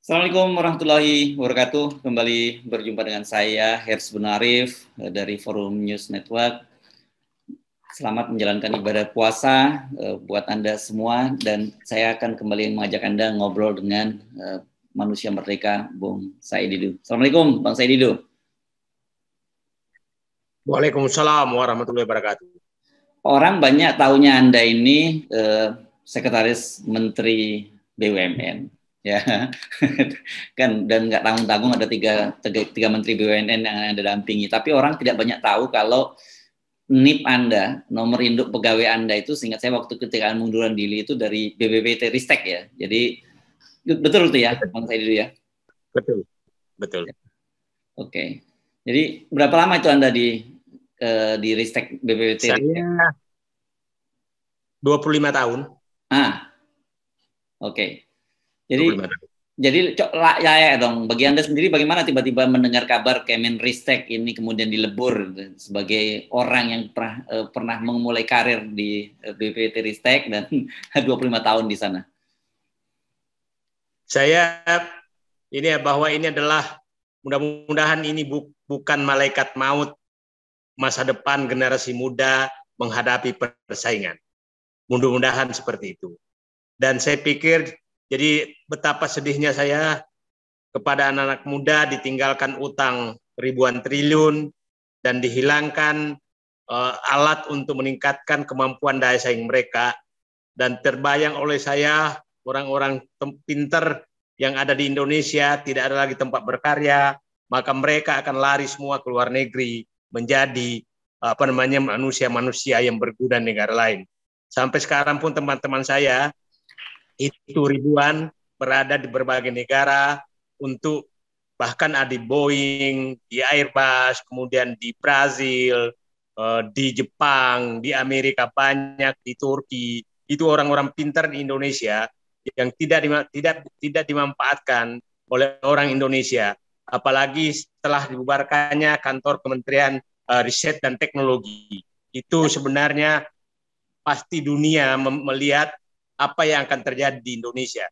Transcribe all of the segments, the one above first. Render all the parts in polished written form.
Assalamualaikum warahmatullahi wabarakatuh. Kembali berjumpa dengan saya, Hers Bunarif dari Forum News Network. Selamat menjalankan ibadah puasa buat Anda semua, dan saya akan kembali mengajak Anda ngobrol dengan manusia merdeka, Bung Said Didu. Assalamualaikum, Bang Said Didu. Waalaikumsalam warahmatullahi wabarakatuh. Orang banyak taunya Anda ini Sekretaris Menteri BUMN. Ya kan, dan nggak tanggung-tanggung ada tiga menteri BUMN yang Anda dampingi, tapi orang tidak banyak tahu kalau NIP Anda, nomor induk pegawai Anda itu, seingat saya waktu ketika munduran diri itu dari BPPT Ristek ya. Jadi betul itu ya, Bang Said dulu ya. Betul. Oke. Jadi berapa lama itu Anda di Ristek BPPT Saya Ristek? 25 tahun. Oke. Jadi ya dong, bagi Anda sendiri bagaimana tiba-tiba mendengar kabar Kemenristek ini kemudian dilebur sebagai orang yang pernah memulai karir di BPPT Ristek dan 25 tahun di sana? Saya bahwa ini adalah mudah-mudahan ini bukan malaikat maut masa depan generasi muda menghadapi persaingan. Mudah-mudahan seperti itu. Dan saya pikir jadi betapa sedihnya saya kepada anak-anak muda ditinggalkan utang ribuan triliun dan dihilangkan alat untuk meningkatkan kemampuan daya saing mereka. Dan terbayang oleh saya orang-orang pinter yang ada di Indonesia tidak ada lagi tempat berkarya, maka mereka akan lari semua ke luar negeri menjadi manusia-manusia yang berguna negara lain. Sampai sekarang pun teman-teman saya itu ribuan berada di berbagai negara untuk bahkan ada di Boeing, di Airbus, kemudian di Brazil, di Jepang, di Amerika banyak, di Turki. Itu orang-orang pintar di Indonesia yang tidak dimanfaatkan oleh orang Indonesia. Apalagi setelah dibubarkannya kantor Kementerian Riset dan Teknologi. Itu sebenarnya pasti dunia melihat apa yang akan terjadi di Indonesia.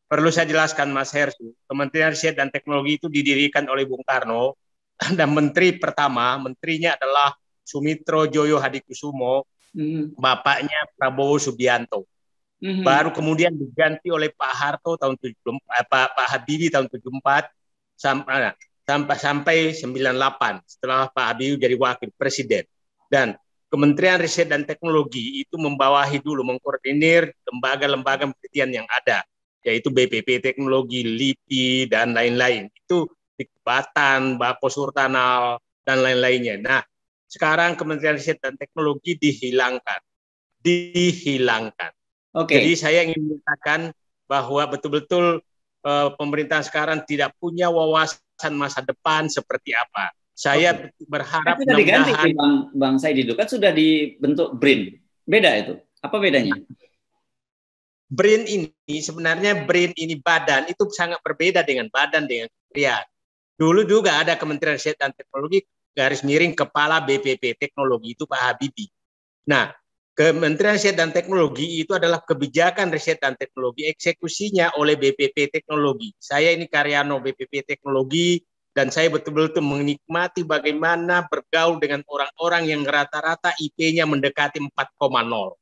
Perlu saya jelaskan, Mas Hersu, Kementerian Riset dan Teknologi itu didirikan oleh Bung Karno, dan menterinya adalah Sumitro Joyo Hadikusumo, bapaknya Prabowo Subianto. Baru kemudian diganti oleh Pak Harto tahun 74, Pak Habibie tahun 74 sampai 98 setelah Pak Habibie jadi wakil presiden. Dan Kementerian Riset dan Teknologi itu membawahi dulu, mengkoordinir lembaga-lembaga penelitian yang ada, yaitu BPP Teknologi, LIPI, dan lain-lain. Itu di Batan, Bako Surtanal, dan lain-lainnya. Nah, sekarang Kementerian Riset dan Teknologi dihilangkan. Jadi saya ingin mengatakan bahwa betul-betul pemerintah sekarang tidak punya wawasan masa depan seperti apa. Saya berharap sudah diganti, Bang Said itu kan sudah dibentuk BRIN. Beda itu. Apa bedanya? BRIN ini sebenarnya badan itu sangat berbeda dengan badan dengan kementerian. Dulu juga ada Kementerian Riset dan Teknologi garis miring kepala BPP Teknologi itu Pak Habibie. Nah, Kementerian Riset dan Teknologi itu adalah kebijakan riset dan teknologi, eksekusinya oleh BPP Teknologi. Saya ini karyawan BPP Teknologi dan saya betul-betul menikmati bagaimana bergaul dengan orang-orang yang rata-rata IP-nya mendekati 4,0.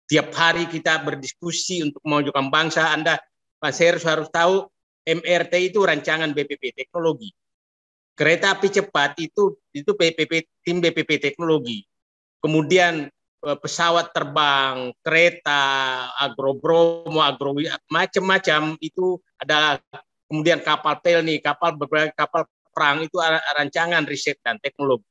Tiap hari kita berdiskusi untuk memajukan bangsa. Anda, Pak Serus, harus tahu MRT itu rancangan BPP Teknologi. Kereta api cepat itu tim BPP Teknologi. Kemudian pesawat terbang, kereta, agrobromo, macam-macam itu adalah, kemudian kapal pelni, berbagai kapal perang itu rancangan riset dan teknologi.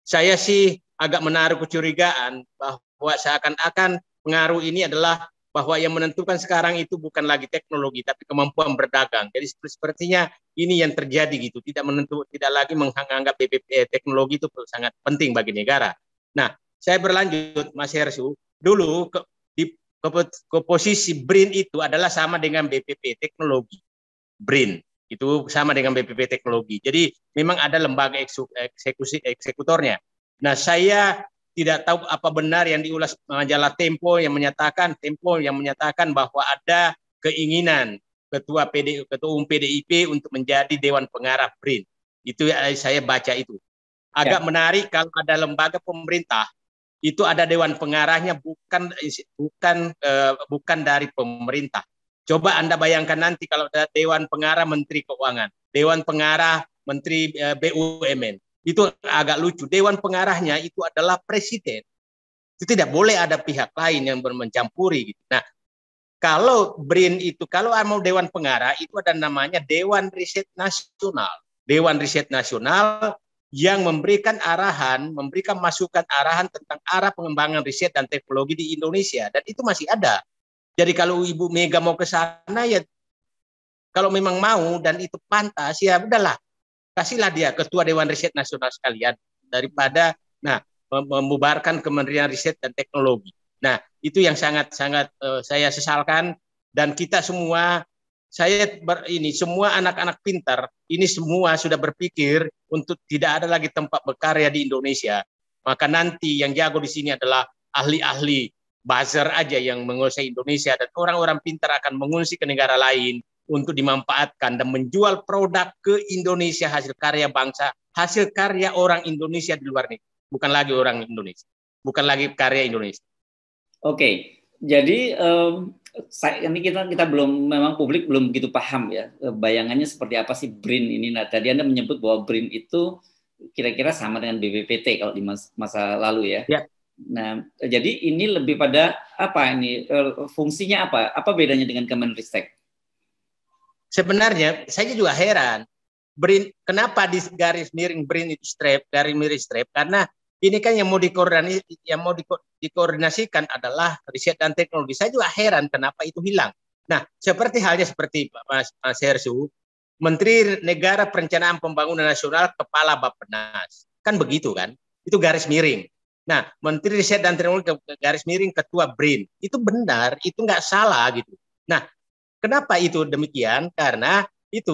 Saya sih agak menaruh kecurigaan bahwa seakan-akan pengaruh ini adalah bahwa yang menentukan sekarang itu bukan lagi teknologi tapi kemampuan berdagang. Jadi sepertinya ini yang terjadi gitu, tidak lagi menganggap BPP teknologi itu sangat penting bagi negara. Nah, saya berlanjut, Mas Hersu. Dulu ke posisi BRIN itu adalah sama dengan BPP Teknologi. BRIN itu sama dengan BPP Teknologi. Jadi memang ada lembaga eksekutornya. Nah, saya tidak tahu apa benar yang diulas majalah Tempo yang menyatakan bahwa ada keinginan Ketua Umum PDIP untuk menjadi Dewan Pengarah BRIN. Itu saya baca itu. Agak menarik kalau ada lembaga pemerintah itu ada dewan pengarahnya bukan dari pemerintah. Coba Anda bayangkan nanti kalau ada dewan pengarah Menteri Keuangan, dewan pengarah Menteri BUMN. Itu agak lucu. Dewan pengarahnya itu adalah presiden. Itu tidak boleh ada pihak lain yang mencampuri gitu. Nah, kalau BRIN itu, kalau mau dewan pengarah itu ada namanya Dewan Riset Nasional. Dewan Riset Nasional yang memberikan arahan, memberikan masukan arahan tentang arah pengembangan riset dan teknologi di Indonesia. Dan itu masih ada. Jadi kalau Ibu Mega mau ke sana, ya kalau memang mau dan itu pantas, ya udahlah. Kasihlah dia Ketua Dewan Riset Nasional sekalian. Daripada membubarkan Kementerian Riset dan Teknologi. Nah, itu yang sangat-sangat saya sesalkan. Dan kita semua, semua anak-anak pintar, ini semua sudah berpikir untuk tidak ada lagi tempat berkarya di Indonesia. Maka nanti yang jago di sini adalah ahli-ahli buzzer aja yang menguasai Indonesia, dan orang-orang pintar akan mengungsi ke negara lain untuk dimanfaatkan dan menjual produk ke Indonesia, hasil karya bangsa, hasil karya orang Indonesia di luar negeri. Bukan lagi orang Indonesia, bukan lagi karya Indonesia. Oke, jadi ini kita belum, memang publik belum begitu paham ya bayangannya seperti apa sih BRIN ini. Nah, tadi Anda menyebut bahwa BRIN itu kira-kira sama dengan BPPT kalau di masa lalu ya. Ya. Nah, jadi ini lebih pada apa ini, fungsinya apa? Apa bedanya dengan Kemenristek? Sebenarnya saya juga heran, BRIN, kenapa di garis miring BRIN itu garis miring strap? Karena ini kan yang mau dikoordinasikan adalah riset dan teknologi. Saya juga heran kenapa itu hilang. Nah, seperti Mas Hersu, Menteri Negara Perencanaan Pembangunan Nasional, Kepala Bappenas. Kan begitu kan? Itu garis miring. Nah, Menteri Riset dan Teknologi garis miring Ketua BRIN. Itu benar, itu nggak salah gitu. Nah, kenapa itu demikian? Karena itu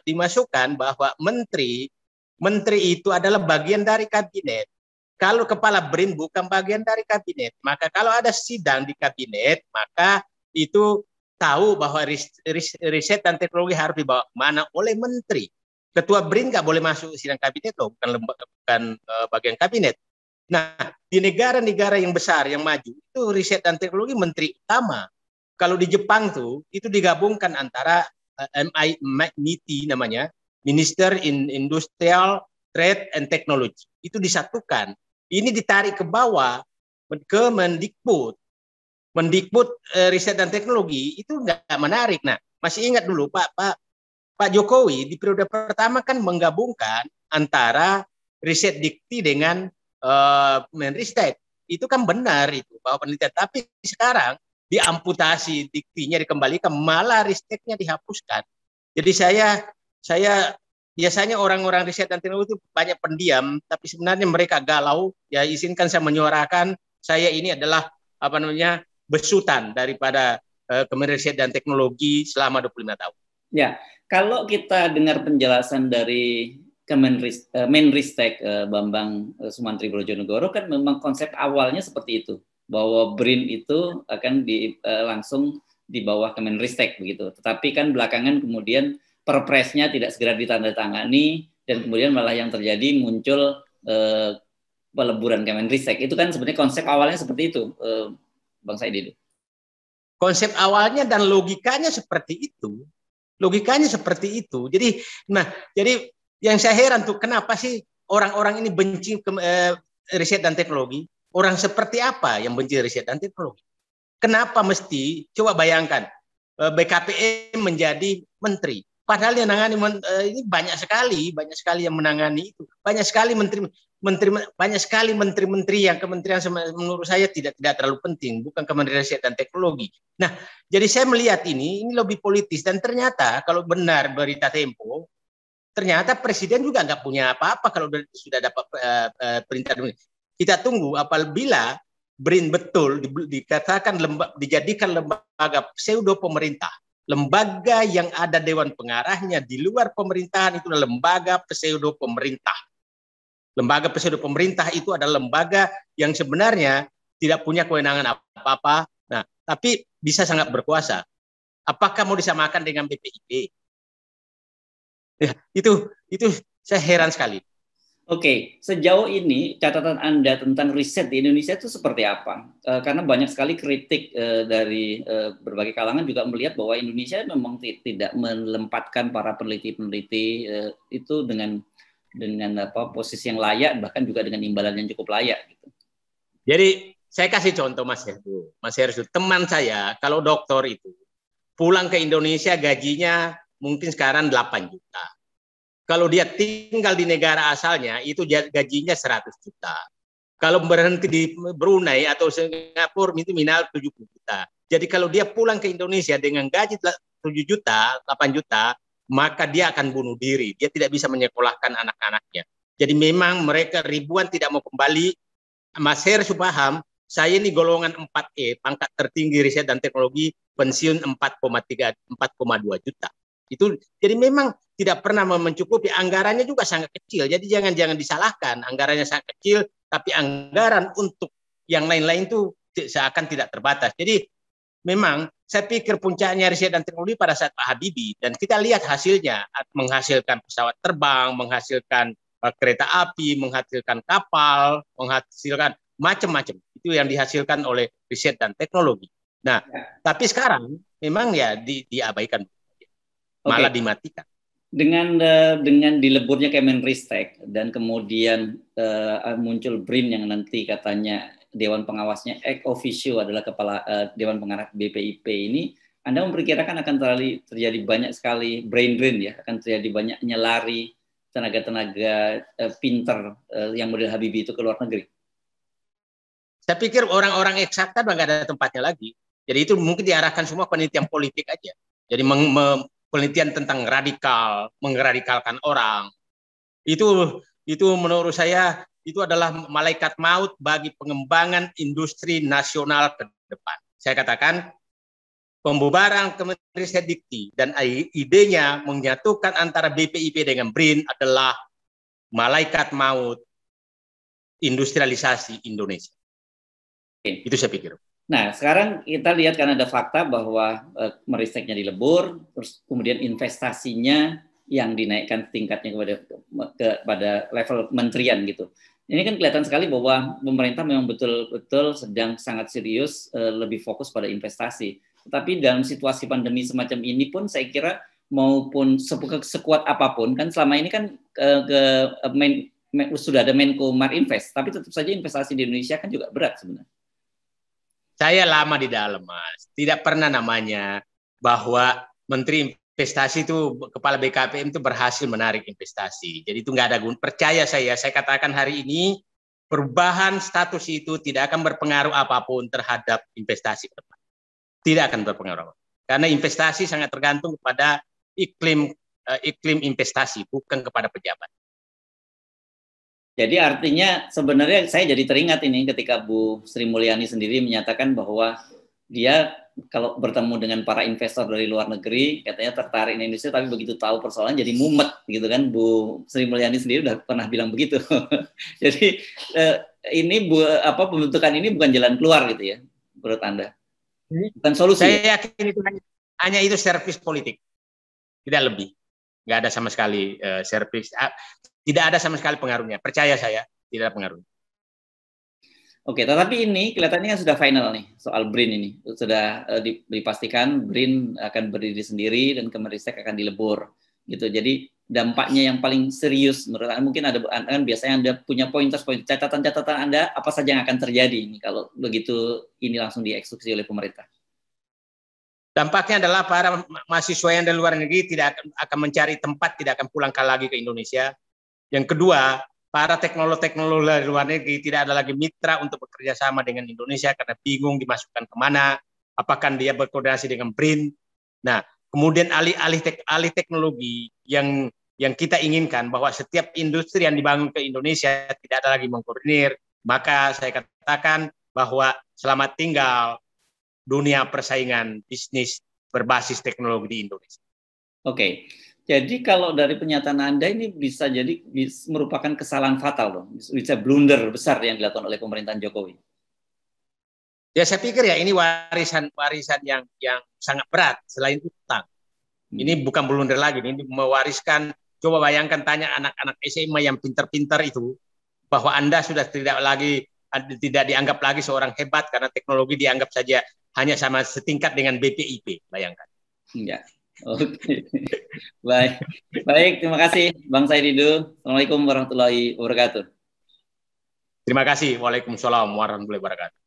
dimasukkan bahwa menteri itu adalah bagian dari kabinet. Kalau kepala BRIN bukan bagian dari kabinet, maka kalau ada sidang di kabinet, maka itu tahu bahwa riset dan teknologi harus dibawa kemana oleh menteri. Ketua BRIN nggak boleh masuk sidang kabinet loh, bukan bagian kabinet. Nah, di negara-negara yang besar, yang maju, itu riset dan teknologi menteri utama. Kalau di Jepang tuh, itu digabungkan antara MIT namanya, Minister in Industrial Trade and Technology. Itu disatukan. Ini ditarik ke bawah ke Mendikbud. Mendikbud riset dan teknologi itu nggak menarik. Nah, masih ingat dulu Pak Jokowi di periode pertama kan menggabungkan antara riset dikti dengan Menristek. Itu kan benar itu bahwa penelitian. Tapi sekarang diamputasi diktinya, dikembalikan, malah risteknya dihapuskan. Jadi saya biasanya orang-orang riset dan teknologi itu banyak pendiam, tapi sebenarnya mereka galau. Ya, izinkan saya menyuarakan, saya ini adalah besutan daripada Kementerian Riset dan Teknologi selama 25 tahun. Ya, kalau kita dengar penjelasan dari Menristek Bambang Sumantri Brojonegoro, kan memang konsep awalnya seperti itu, bahwa BRIN itu akan langsung di bawah Kemenristek begitu. Tetapi kan belakangan kemudian Perpresnya tidak segera ditandatangani, dan kemudian malah yang terjadi muncul peleburan Kemenristek. Itu kan sebenarnya konsep awalnya seperti itu, Bang Said. Konsep awalnya dan logikanya seperti itu. Logikanya seperti itu. Jadi yang saya heran tuh, kenapa sih orang-orang ini benci riset dan teknologi? Orang seperti apa yang benci riset dan teknologi? Kenapa mesti, coba bayangkan, BKPM menjadi menteri. Padahal yang menangani ini banyak sekali yang menangani itu. Banyak sekali menteri-menteri yang kementerian menurut saya tidak terlalu penting, bukan Kementerian Riset dan Teknologi. Nah, jadi saya melihat ini lebih politis, dan ternyata kalau benar berita Tempo, ternyata presiden juga nggak punya apa-apa kalau sudah dapat perintah. Kita tunggu apabila BRIN betul dikatakan dijadikan lembaga pseudo pemerintah. Lembaga yang ada dewan pengarahnya di luar pemerintahan itu adalah lembaga pseudo pemerintah. Lembaga pseudo pemerintah itu adalah lembaga yang sebenarnya tidak punya kewenangan apa-apa, nah, tapi bisa sangat berkuasa. Apakah mau disamakan dengan BPIP? Ya, itu saya heran sekali. Oke, sejauh ini catatan Anda tentang riset di Indonesia itu seperti apa? Karena banyak sekali kritik dari berbagai kalangan juga melihat bahwa Indonesia memang tidak menempatkan para peneliti-peneliti itu dengan apa posisi yang layak, bahkan juga dengan imbalan yang cukup layak. Gitu. Jadi saya kasih contoh Mas Heru. Mas Heru, teman saya kalau doktor itu pulang ke Indonesia gajinya mungkin sekarang 8 juta. Kalau dia tinggal di negara asalnya, itu gajinya 100 juta. Kalau berhenti di Brunei atau Singapura, itu minimal 70 juta. Jadi kalau dia pulang ke Indonesia dengan gaji 7 juta, 8 juta, maka dia akan bunuh diri. Dia tidak bisa menyekolahkan anak-anaknya. Jadi memang mereka ribuan tidak mau kembali. Mas Her paham, saya ini golongan 4E, pangkat tertinggi riset dan teknologi, pensiun 4,2 juta. Itu jadi memang tidak pernah mencukupi, anggarannya juga sangat kecil. Jadi jangan disalahkan, anggarannya sangat kecil, tapi anggaran untuk yang lain-lain itu seakan tidak terbatas. Jadi memang saya pikir puncaknya riset dan teknologi pada saat Pak Habibie, dan kita lihat hasilnya, menghasilkan pesawat terbang, menghasilkan kereta api, menghasilkan kapal, menghasilkan macam-macam. Itu yang dihasilkan oleh riset dan teknologi. Nah, tapi sekarang memang ya diabaikan, malah dimatikan. Dengan dileburnya Kemenristek dan kemudian muncul BRIN yang nanti katanya Dewan Pengawasnya ex officio adalah kepala Dewan Pengarah BPIP ini, Anda memperkirakan akan terjadi banyak sekali brain drain ya, akan terjadi banyak nyelari tenaga-tenaga pinter yang model Habibie itu ke luar negeri? Saya pikir orang-orang eksakta nggak ada tempatnya lagi. Jadi itu mungkin diarahkan semua penelitian politik aja. Jadi penelitian tentang radikal, mengradikalkan orang. Itu menurut saya itu adalah malaikat maut bagi pengembangan industri nasional ke depan. Saya katakan pembubaran Kemenristek Dikti dan idenya menyatukan antara BPIP dengan BRIN adalah malaikat maut industrialisasi Indonesia. Itu saya pikir. Nah, sekarang kita lihat kan ada fakta bahwa Meristeknya dilebur, terus kemudian investasinya yang dinaikkan tingkatnya kepada level menterian gitu. Ini kan kelihatan sekali bahwa pemerintah memang betul-betul sedang sangat serius lebih fokus pada investasi. Tetapi dalam situasi pandemi semacam ini pun saya kira maupun sekuat apapun kan selama ini kan sudah ada Menko Marinvest, tapi tetap saja investasi di Indonesia kan juga berat sebenarnya. Saya lama di dalam, Mas. Tidak pernah namanya bahwa Menteri Investasi itu, Kepala BKPM itu berhasil menarik investasi. Jadi itu nggak ada guna. Percaya saya katakan hari ini, perubahan status itu tidak akan berpengaruh apapun terhadap investasi ke depan. Tidak akan berpengaruh. Karena investasi sangat tergantung kepada iklim investasi, bukan kepada pejabat. Jadi artinya sebenarnya saya jadi teringat ini ketika Bu Sri Mulyani sendiri menyatakan bahwa dia kalau bertemu dengan para investor dari luar negeri katanya tertarik di Indonesia, tapi begitu tahu persoalan jadi mumet gitu kan. Bu Sri Mulyani sendiri udah pernah bilang begitu. Jadi ini pembentukan ini bukan jalan keluar gitu ya menurut Anda? Bukan solusi. Saya yakin itu hanya itu servis politik, tidak lebih. Nggak ada sama sekali servis. Tidak ada sama sekali pengaruhnya. Percaya saya, tidak ada pengaruhnya. Oke, tetapi ini kelihatannya sudah final nih soal BRIN ini. Sudah dipastikan BRIN akan berdiri sendiri dan Kemenristek akan dilebur gitu. Jadi dampaknya yang paling serius menurut Anda, mungkin ada kan biasanya Anda punya catatan-catatan Anda apa saja yang akan terjadi ini kalau begitu ini langsung dieksekusi oleh pemerintah. Dampaknya adalah para mahasiswa yang dari luar negeri tidak akan mencari tempat, tidak akan pulang lagi ke Indonesia. Yang kedua, para teknolog-teknolog dari luar negeri tidak ada lagi mitra untuk bekerja sama dengan Indonesia karena bingung dimasukkan kemana, apakah dia berkoordinasi dengan BRIN. Nah, kemudian alih teknologi yang kita inginkan bahwa setiap industri yang dibangun ke Indonesia tidak ada lagi mengkoordinir, maka saya katakan bahwa selamat tinggal dunia persaingan bisnis berbasis teknologi di Indonesia. Oke. Jadi kalau dari pernyataan Anda ini bisa merupakan kesalahan fatal loh, bisa blunder besar yang dilakukan oleh pemerintahan Jokowi. Ya saya pikir ya ini warisan yang sangat berat selain utang. Ini bukan blunder lagi, ini mewariskan. Coba bayangkan tanya anak-anak SMA yang pintar-pintar itu bahwa Anda sudah tidak dianggap lagi seorang hebat karena teknologi dianggap saja hanya sama setingkat dengan BPIP. Bayangkan. Ya, oke. Baik, baik. Terima kasih, Bang Said Didu. Assalamualaikum warahmatullahi wabarakatuh. Terima kasih. Waalaikumsalam warahmatullahi wabarakatuh.